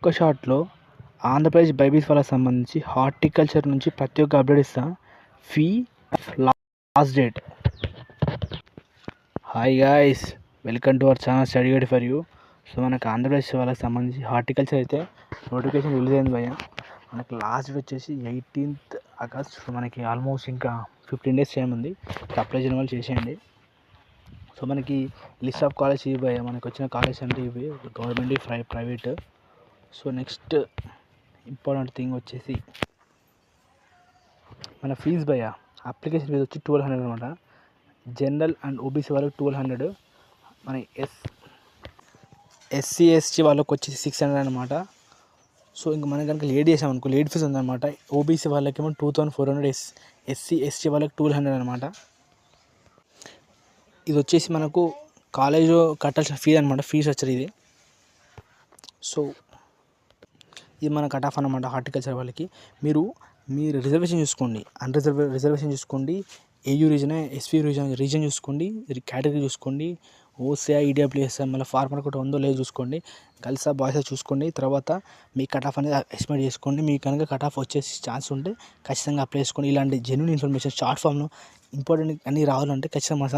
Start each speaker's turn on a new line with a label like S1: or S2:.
S1: ఒక్క షాట్లో ఆంధ్రప్రదేశ్ బైపీసీ వాళ్ళకి సంబంధించి హార్టికల్చర్ నుంచి ప్రతి ఒక్క అప్డేట్ ఇస్తా. Fee last date. Hi guys, welcome to our channel study guide for you. So మనకు ఆంధ్రప్రదేశ్ వాళ్ళకి సంబంధించి హార్టికల్చర్ అయితే నోటిఫికేషన్ రిలీజ్ అయింది భయ్య. మనకి లాస్ట్ డేట్ వచ్చేసి 18th ఆగస్ట్. సో మనకి ఆల్మోస్ట్ ఇంకా 15 days టైం ఉంది. అప్లై చేయడం వాళ్ళు చేసేయండి. సో మనకి లిస్ట్ ఆఫ్ కాలేజ్ ఇవి భయ్య. మనకు వచ్చిన కాలేజ్ అంటే ఇవి government, private. So next important thing వచ్చేసి మన ఫీజు భయ్య. అప్లికేషన్ ఫీజు వచ్చి 1200 అనమాట. జనరల్ అండ్ ఓబీసీ వాళ్ళకి 1200. మన ఎస్సీ ఎస్టీ వాళ్ళకి వచ్చేసి 600 అనమాట. సో ఇంక మనం కనుక లేట్ చేసామనుకో లేట్ ఫీజు ఉందన్నమాట. ఓబీసీ వాళ్ళకేమో 2400, ఎస్సీ ఎస్టీ వాళ్ళకి 1200 అనమాట. ఇది వచ్చేసి మనకు కాలేజ్ కట్టాల్సిన ఫీజు అనమాట, ఫీజు వచ్చేది ఇది. సో ఇది మన కట్ ఆఫ్ అనమాట హార్టికల్చర్ వాళ్ళకి. మీరు రిజర్వేషన్ చూసుకోండి, రిజర్వేషన్ చూసుకోండి, ఏయూ రీజన్, ఎస్పీ రీజన్ చూసుకోండి, కేటగిరీ చూసుకోండి, ఓసీఐ, ఈడబ్ల్యూఎస్, మళ్ళీ ఫార్మర్ కూడా ఉందో లేదో చూసుకోండి. గర్ల్సా బాయ్సా చూసుకోండి. తర్వాత మీ కట్ ఆఫ్ అనేది ఎస్టిమేట్ చేసుకోండి. మీకు కనుక కట్ ఆఫ్ వచ్చేసి ఛాన్స్ ఉంటే ఖచ్చితంగా అప్లై చేసుకోండి. ఇలాంటి జెన్యూన్ ఇన్ఫర్మేషన్ షార్ట్ ఫామ్లో ఇంపార్టెంట్ అన్నీ రావాలంటే ఖచ్చితంగా మన